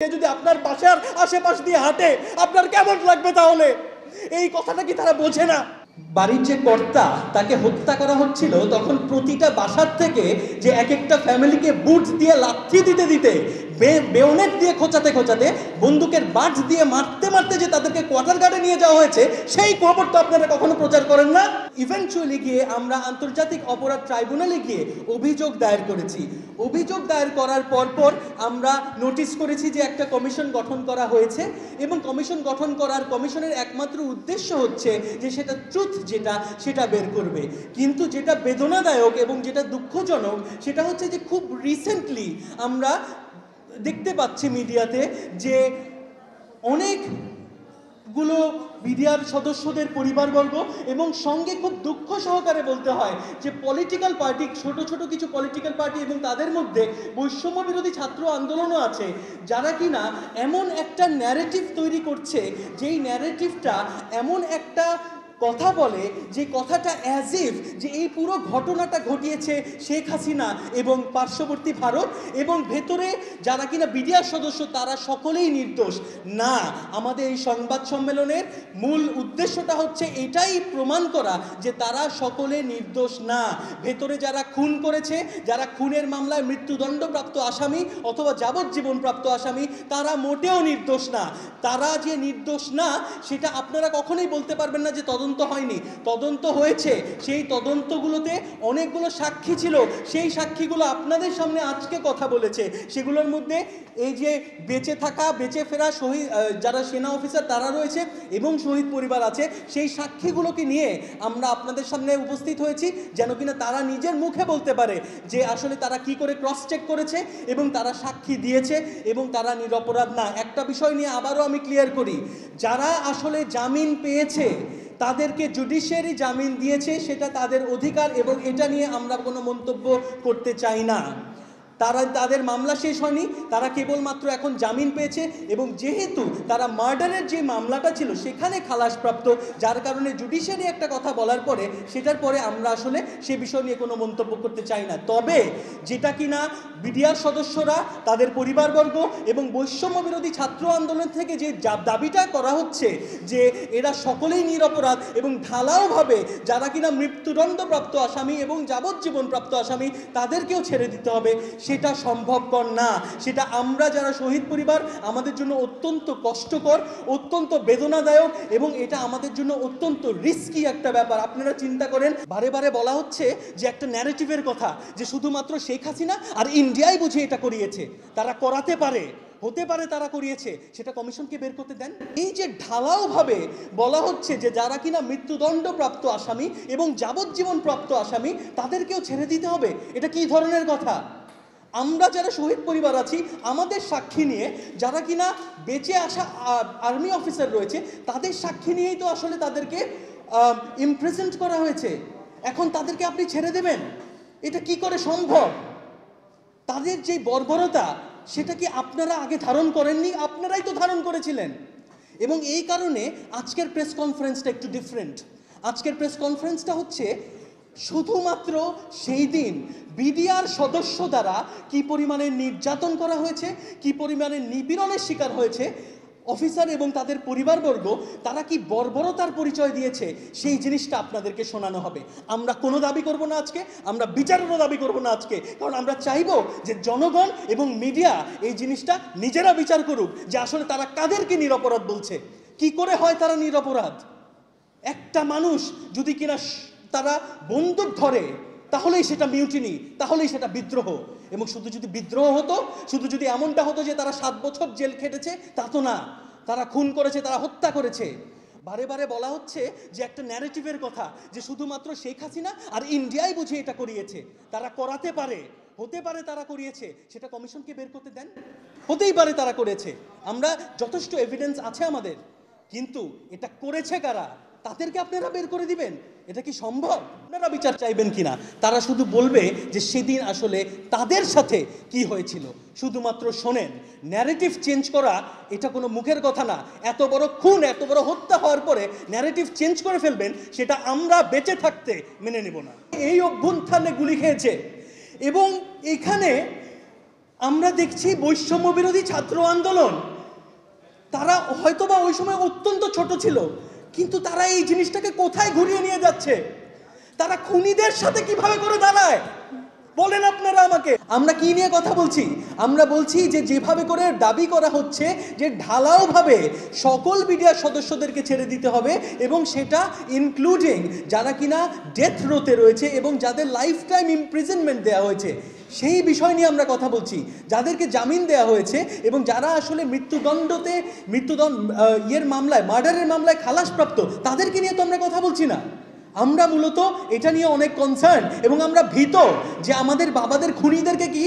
যদি আপনার বাসার আশেপাশ দিয়ে হাঁটে আপনার কেমন লাগবে? তাহলে এই কথাটা কি তারা বোঝে না? বাড়ির যে কর্তা তাকে হত্যা করা হচ্ছিল, তখন প্রতিটা বাসার থেকে যে এক একটা ফ্যামিলিকে বুট দিয়ে লাথি দিতে দিতে, বেওনেট দিয়ে খোঁচাতে খোঁচাতে, বন্দুকের বাট দিয়ে মারতে মারতে যে তাদেরকে কোয়ার্টার গার্ডে নিয়ে যাওয়া হয়েছে, সেই খবর তো আপনারা কখনো প্রচার করেন না। ইভেন্চুয়ালি গিয়ে আমরা আন্তর্জাতিক অপরাধ ট্রাইব্যুনালে গিয়ে অভিযোগ দায়ের করেছি। অভিযোগ দায়ের করার পরপর আমরা নোটিশ করেছি যে একটা কমিশন গঠন করা হয়েছে, এবং কমিশন গঠন করার কমিশনের একমাত্র উদ্দেশ্য হচ্ছে যে সেটা ট্রুথ যেটা সেটা বের করবে। কিন্তু যেটা বেদনাদায়ক এবং যেটা দুঃখজনক সেটা হচ্ছে যে খুব রিসেন্টলি আমরা দেখতে পাচ্ছি মিডিয়াতে যে অনেকগুলো মিডিয়ার সদস্যদের পরিবারবর্গ এবং সঙ্গে খুব দুঃখ সহকারে বলতে হয় যে পলিটিক্যাল পার্টি, ছোট ছোট কিছু পলিটিক্যাল পার্টি এবং তাদের মধ্যে বৈষম্য বিরোধী ছাত্র আন্দোলনও আছে, যারা কিনা এমন একটা ন্যারেটিভ তৈরি করছে, যেই ন্যারেটিভটা এমন একটা কথা বলে যে কথাটা অ্যাজ ইফ যে এই পুরো ঘটনাটা ঘটিয়েছে শেখ হাসিনা এবং পার্শ্ববর্তী ভারত, এবং ভেতরে যারা কিনা বিডিআর সদস্য তারা সকলেই নির্দোষ। না, আমাদের এই সংবাদ সম্মেলনের মূল উদ্দেশ্যটা হচ্ছে এটাই প্রমাণ করা যে তারা সকলে নির্দোষ না। ভেতরে যারা খুন করেছে, যারা খুনের মামলায় মৃত্যুদণ্ডপ্রাপ্ত আসামি অথবা যাবজ্জীবনপ্রাপ্ত আসামি, তারা মোটেও নির্দোষ না। তারা যে নির্দোষ না সেটা আপনারা কখনোই বলতে পারবেন না যে তদন্ত হয়নি। তদন্ত হয়েছে, সেই তদন্তগুলোতে অনেকগুলো সাক্ষী ছিল, সেই সাক্ষীগুলো আপনাদের সামনে আজকে কথা বলেছে। সেগুলোর মধ্যে এই যে বেঁচে থাকা, বেঁচে ফেরা শহীদ যারা সেনা অফিসার তারা রয়েছে এবং শহীদ পরিবার আছে, সেই সাক্ষীগুলোকে নিয়ে আমরা আপনাদের সামনে উপস্থিত হয়েছি, যেন কিনা তারা নিজের মুখে বলতে পারে যে আসলে তারা কি করে ক্রস চেক করেছে এবং তারা সাক্ষী দিয়েছে এবং তারা নিরপরাধ না। একটা বিষয় নিয়ে আবারও আমি ক্লিয়ার করি, যারা আসলে জামিন পেয়েছে তাদেরকে জুডিশিয়ারি জামিন দিয়েছে, সেটা তাদের অধিকার এবং এটা নিয়ে আমরা কোনো মন্তব্য করতে চাই না। তাদের মামলা শেষ হয়নি, তারা কেবলমাত্র এখন জামিন পেয়েছে, এবং যেহেতু তারা মার্ডারের যে মামলাটা ছিল সেখানে খালাসপ্রাপ্ত, যার কারণে জুডিশিয়ারি একটা কথা বলার পরে সেটার পরে আমরা আসলে সে বিষয় নিয়ে কোনো মন্তব্য করতে চাই না। তবে যেটা কিনা বিডিআর সদস্যরা, তাদের পরিবারবর্গ এবং বৈষম্য বিরোধী ছাত্র আন্দোলন থেকে যে দাবিটা করা হচ্ছে যে এরা সকলেই নিরপরাধ এবং ঢালাওভাবে যারা কিনা মৃত্যুদণ্ডপ্রাপ্ত আসামি এবং যাবজ্জীবনপ্রাপ্ত আসামি তাদেরকেও ছেড়ে দিতে হবে, সেটা সম্ভবপর না। সেটা আমরা যারা শহীদ পরিবার, আমাদের জন্য অত্যন্ত কষ্টকর, অত্যন্ত বেদনাদায়ক এবং এটা আমাদের জন্য অত্যন্ত রিস্কি একটা ব্যাপার। আপনারা চিন্তা করেন, বারে বারে বলা হচ্ছে যে একটা ন্যারেটিভের কথা যে শুধুমাত্র শেখ হাসিনা আর ইন্ডিয়াই বুঝে এটা করিয়েছে, তারা করাতে পারে, হতে পারে তারা করিয়েছে, সেটা কমিশনকে বের করতে দেন। এই যে ঢালাওভাবে বলা হচ্ছে যে যারা কিনা মৃত্যুদণ্ডপ্রাপ্ত আসামি এবং যাবজ্জীবনপ্রাপ্ত আসামি তাদেরকেও ছেড়ে দিতে হবে, এটা কি ধরনের কথা? আমরা যারা শহীদ পরিবার আছি, আমাদের সাক্ষী নিয়ে যারা কিনা বেঁচে আসা আর্মি অফিসার রয়েছে তাদের সাক্ষী নিয়েই তো আসলে তাদেরকে ইমপ্রেজেন্ট করা হয়েছে। এখন তাদেরকে আপনি ছেড়ে দেবেন? এটা কি করে সম্ভব? তাদের যে বর্বরতা সেটা কি আপনারা আগে ধারণ করেননি? আপনারাই তো ধারণ করেছিলেন। এবং এই কারণে আজকের প্রেস কনফারেন্সটা একটু ডিফারেন্ট। আজকের প্রেস কনফারেন্সটা হচ্ছে শুধুমাত্র সেই দিন বিডিআর সদস্য দ্বারা কি পরিমাণে নির্যাতন করা হয়েছে, কি পরিমাণে নিপীড়নের শিকার হয়েছে অফিসার এবং তাদের পরিবারবর্গ, তারা কি বর্বরতার পরিচয় দিয়েছে, সেই জিনিসটা আপনাদেরকে শোনানো হবে। আমরা কোনো দাবি করব না আজকে, আমরা বিচারেরও দাবি করব না আজকে, কারণ আমরা চাইব যে জনগণ এবং মিডিয়া এই জিনিসটা নিজেরা বিচার করুক যে আসলে তারা কাদেরকে নিরপরাধ বলছে, কি করে হয় তারা নিরপরাধ। একটা মানুষ যদি কিনা তারা বন্দুক ধরে তাহলেই সেটা মিউটিনি, তাহলেই সেটা বিদ্রোহ। এবং শুধু যদি বিদ্রোহ হতো, শুধু যদি এমনটা হতো যে তারা 7 বছর জেল খেটেছে, তা তো না, তারা খুন করেছে, তারা হত্যা করেছে। বারে বারে বলা হচ্ছে যে একটা ন্যারেটিভের কথা যে শুধুমাত্র শেখ হাসিনা আর ইন্ডিয়াই বুঝে এটা করিয়েছে, তারা করাতে পারে, হতে পারে তারা করিয়েছে, সেটা কমিশনকে বের করতে দেন। হতেই পারে তারা করেছে, আমরা যথেষ্ট এভিডেন্স আছে আমাদের, কিন্তু এটা করেছে কারা তাদেরকে আপনারা বের করে দিবেন? এটা কি সম্ভব? আপনারা বিচার চাইবেন কিনা? তারা শুধু বলবে যে সেদিন আসলে তাদের সাথে কি হয়েছিল। শুধুমাত্র শোনেন, ন্যারেটিভ চেঞ্জ করা এটা কোনো মুখের কথা না। এত বড় খুন, এত বড় হত্যা হওয়ার পরে ন্যারেটিভ চেঞ্জ করে ফেলবেন, সেটা আমরা বেঁচে থাকতে মেনে নেব না। এই অভ্যুত্থানে গুলি খেয়েছে এবং এখানে আমরা দেখছি বৈষম্য বিরোধী ছাত্র আন্দোলন, তারা হয়তোবা ওই সময় অত্যন্ত ছোট ছিল, কিন্তু তারা এই জিনিসটাকে কোথায় ঘুরিয়ে নিয়ে যাচ্ছে? তারা খুনিদের সাথে কিভাবে করে দাঁড়ায় বলেন আপনারা আমাকে। আমরা কি নিয়ে কথা বলছি? আমরা বলছি যে যেভাবে করে দাবি করা হচ্ছে যে ঢালাওভাবে সকল মিডিয়ার সদস্যদেরকে ছেড়ে দিতে হবে, এবং সেটা ইনক্লুডিং যারা কিনা ডেথ রোতে রয়েছে এবং যাদের লাইফ টাইম ইমপ্রিজনমেন্ট দেওয়া হয়েছে, সেই বিষয় নিয়ে আমরা কথা বলছি। যাদেরকে জামিন দেওয়া হয়েছে এবং যারা আসলে ইয়ের মামলায়, মার্ডারের মামলায় খালাসপ্রাপ্ত, তাদেরকে নিয়ে তো আমরা কথা বলছি না। আমরা মূলত এটা নিয়ে অনেক কনসার্ন, এবং আমরা ভীত যে আমাদের বাবাদের খুনিদেরকে কি